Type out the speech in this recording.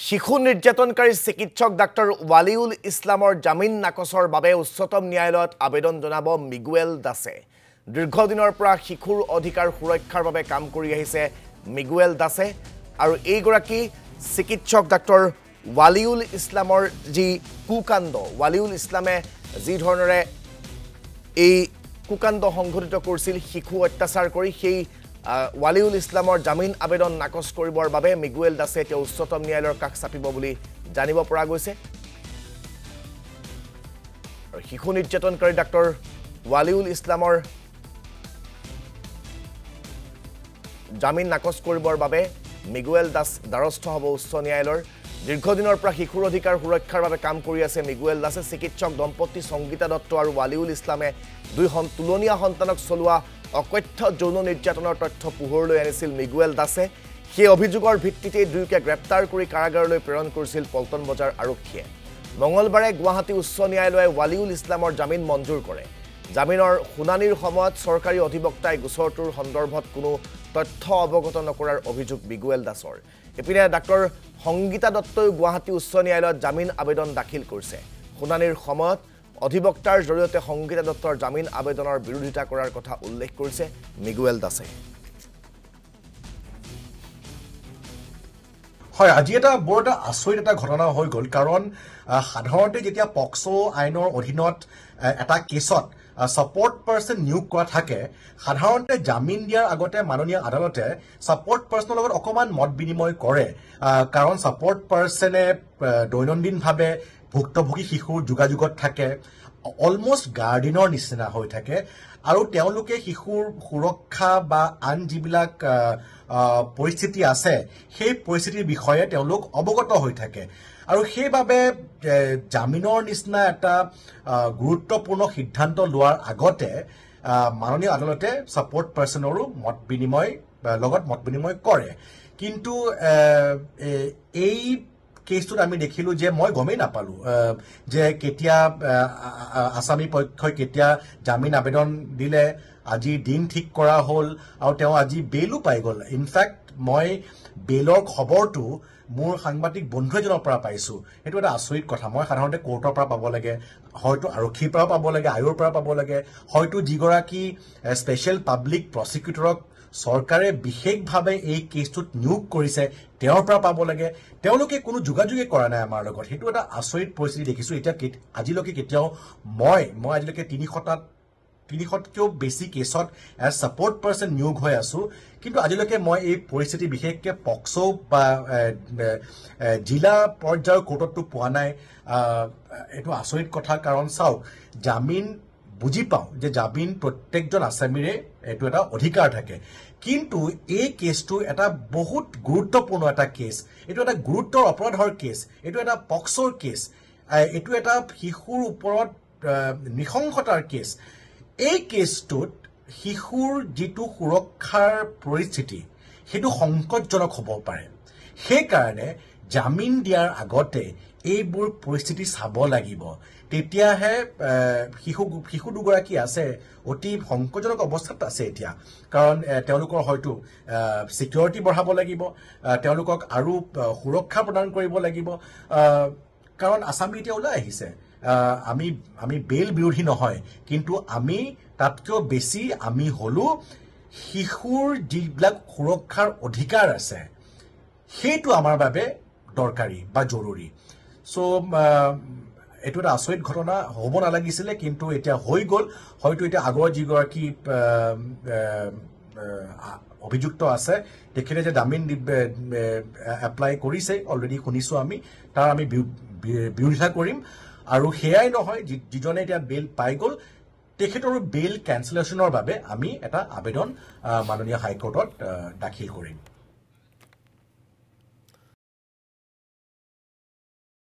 শিশু নিৰ্যাতনকাৰী চিকিৎসক ডাক্তৰ ৱালিউল ইছলামৰ জামিন নাকচৰ বাবে উচ্চতম ন্যায়ালয়ত আবেদন জনাব মিগুৱেল দাসে। দীৰ্ঘদিনৰ পৰা শিশুৰ অধিকাৰ সুৰক্ষাৰ বাবে কাম কৰি আহিছে মিগুৱেল দাসে আৰু এইগৰাকী চিকিৎসক ডাক্তৰ ৱালিউল ইছলামৰ যি কুকাণ্ড ৱালিউল ইছলামে যি ধৰণৰে এই কুকাণ্ড সংঘটিত কৰিছিল শিশু অত্যাচাৰ কৰি সেই ৱালিউল ইছলামৰ জামিন আবেদন নাকচ কৰিবৰ বাবে মিগুৱেল দাসে এতিয়া উচ্চতম ন্যায়ালয়ৰ কাষ চাপিব বুলি জানিব পৰা গৈছে। শিশু নিৰ্যাতনকাৰী ডাক্তৰ ৱালিউল ইছলামৰ জামিন নাকচ কৰিবৰ বাবে মিগুৱেল দাস দ্বাৰস্থ হ'ব উচ্চ ন্যায়ালয়ৰ। দীৰ্ঘদিনৰ পৰা শিশুৰ অধিকাৰ সুৰক্ষাৰ বাবে কাম কৰি আছে মিগুৱেল দাসে। চিকিৎসক দম্পতি সংগীতা দত্ত আৰু ৱালিউল ইছলামে দুই তুলনীয়া সন্তানক চলোৱা অকথ্য যৌন নিৰ্যাতনৰ তথ্য পোহৰলৈ আনিছিল মিগুৱেল দাসে। সেই অভিযোগৰ ভিত্তিতে দুয়োকে গ্ৰেপ্তাৰ কৰি কাৰাগাৰলৈ প্ৰেৰণ কৰিছিল পল্টন বজাৰ আৰক্ষীয়ে। মঙলবাৰে গুৱাহাটী উচ্চ ন্যায়ালয়ে ৱালিউল ইছলামৰ জামিন মঞ্জুৰ কৰে। জামিনৰ শুনানিৰ সময়ত চৰকাৰী অধিবক্তাই গোচৰটোৰ সন্দৰ্ভত কোনো তথ্য অৱগত নকৰাৰ অভিযোগ মিগুৱেল দাসৰ। এপিনে ডাক্তৰ সংগীতা দত্তই গুৱাহাটী উচ্চ ন্যায়ালয়ত জামিন আবেদন দাখিল কৰিছে। শুনানিৰ সময়ত অধিবক্তাৰ জৰিয়তে সংগীতা দত্তৰ জামিন আবেদনৰ বিৰোধিতা কৰাৰ কথা উল্লেখ কৰিছে মিগুৱেল দাসে। হয়, আজি এটা বৰ এটা আচৰিত এটা ঘটনা হৈ গ'ল। কাৰণ সাধাৰণতে যেতিয়া পক্সো আইনৰ অধীনত এটা কেছত ছাপৰ্ট পাৰ্চন নিয়োগ কৰা থাকে, সাধাৰণতে জামিন দিয়াৰ আগতে মাননীয় আদালতে ছাপৰ্ট পাৰ্চনৰ লগত অকণমান মত বিনিময় কৰে। কাৰণ ছাপৰ্ট পাৰ্চনে দৈনন্দিনভাৱে ভুক্তভোগী শিশুৰ যোগাযোগত থাকে, অলমষ্ট গাৰ্ডিনৰ নিচিনা হৈ থাকে আৰু তেওঁলোকে শিশুৰ সুৰক্ষা বা আন যিবিলাক পৰিস্থিতি আছে সেই পৰিস্থিতিৰ বিষয়ে তেওঁলোক অৱগত হৈ থাকে। আৰু সেইবাবে জামিনৰ নিচিনা এটা গুৰুত্বপূৰ্ণ সিদ্ধান্ত লোৱাৰ আগতে মাননীয় আদালতে ছাপৰ্ট পাৰ্চনৰো লগত মত বিনিময় কৰে। কিন্তু এই কেছটোত আমি দেখিলোঁ যে মই গমেই নাপালোঁ যে কেতিয়া আসামী পক্ষই কেতিয়া জামিন আবেদন দিলে। আজি দিন ঠিক কৰা হ'ল আৰু তেওঁ আজি বেইলো পাই গ'ল। ইনফেক্ট মই বেইলৰ খবৰটো মোৰ সাংবাদিক বন্ধু এজনৰ পৰা পাইছোঁ। সেইটো এটা আচৰিত কথা। মই সাধাৰণতে কোৰ্টৰ পৰা পাব লাগে, হয়তো আৰক্ষীৰ পৰা পাব লাগে, আয়ৰ পৰা পাব লাগে, হয়তো যিগৰাকী স্পেচিয়েল পাব্লিক প্ৰচিকিউটৰক চৰকাৰে বিশেষভাৱে এই কেছটোত নিয়োগ কৰিছে তেওঁৰ পৰা পাব লাগে। তেওঁলোকে কোনো যোগাযোগে কৰা নাই আমাৰ লগত। সেইটো এটা আচৰিত পৰিস্থিতি দেখিছোঁ। এতিয়া আজিলৈকে কেতিয়াও মই আজিলৈকে 300তকৈও বেছি কেছত এজ ছাপৰ্ট পাৰ্চন নিয়োগ হৈ আছোঁ, কিন্তু আজিলৈকে মই এই পৰিস্থিতি বিশেষকৈ পক্সো বা জিলা পৰ্যায়ৰ কোৰ্টতো পোৱা নাই। এইটো আচৰিত কথা। কাৰণ চাওক, জামিন বুজি পাওঁ যে জামিন প্ৰত্যেকজন আসামীৰে এইটো এটা অধিকাৰ থাকে, কিন্তু এই কেছটো এটা বহুত গুৰুত্বপূৰ্ণ এটা কেছ। এইটো এটা গুৰুত্বৰ অপৰাধৰ কেছ, এইটো এটা পক্সোৰ কেছ, এইটো এটা শিশুৰ ওপৰত নৃশংসতাৰ কেছ। এই কেছটোত শিশুৰ যিটো সুৰক্ষাৰ পৰিস্থিতি সেইটো সংকটজনক হ'ব পাৰে। সেইকাৰণে জামিন দিয়াৰ আগতে এইবোৰ পৰিস্থিতি চাব লাগিব। তেতিয়াহে শিশু দুগৰাকী আছে অতি সংকটজনক অৱস্থাত আছে এতিয়া। কাৰণ তেওঁলোকৰ হয়তো ছিকিউৰিটি বঢ়াব লাগিব, তেওঁলোকক আৰু সুৰক্ষা প্ৰদান কৰিব লাগিব। কাৰণ আসামী এতিয়া ওলাই আহিছে। আমি বেইল বিৰোধী নহয়, কিন্তু আমি তাতকৈও বেছি আমি হ'লোঁ শিশুৰ যিবিলাক সুৰক্ষাৰ অধিকাৰ আছে সেইটো আমাৰ বাবে দৰকাৰী বা জৰুৰী। চ' এইটো এটা আচৰিত ঘটনা, হ'ব নালাগিছিলে, কিন্তু এতিয়া হৈ গ'ল। হয়তো এতিয়া আগৰ যিগৰাকী অভিযুক্ত আছে তেখেতে যে জামিন এপ্লাই কৰিছে অলৰেডি শুনিছোঁ আমি, তাৰ আমি বিৰোধিতা কৰিম। আৰু সেয়াই নহয়, যিজনে এতিয়া বেইল পাই গ'ল তেখেতৰো বেইল কেঞ্চেলেশ্যনৰ বাবে আমি এটা আবেদন মাননীয় হাইকোৰ্টত দাখিল কৰিম।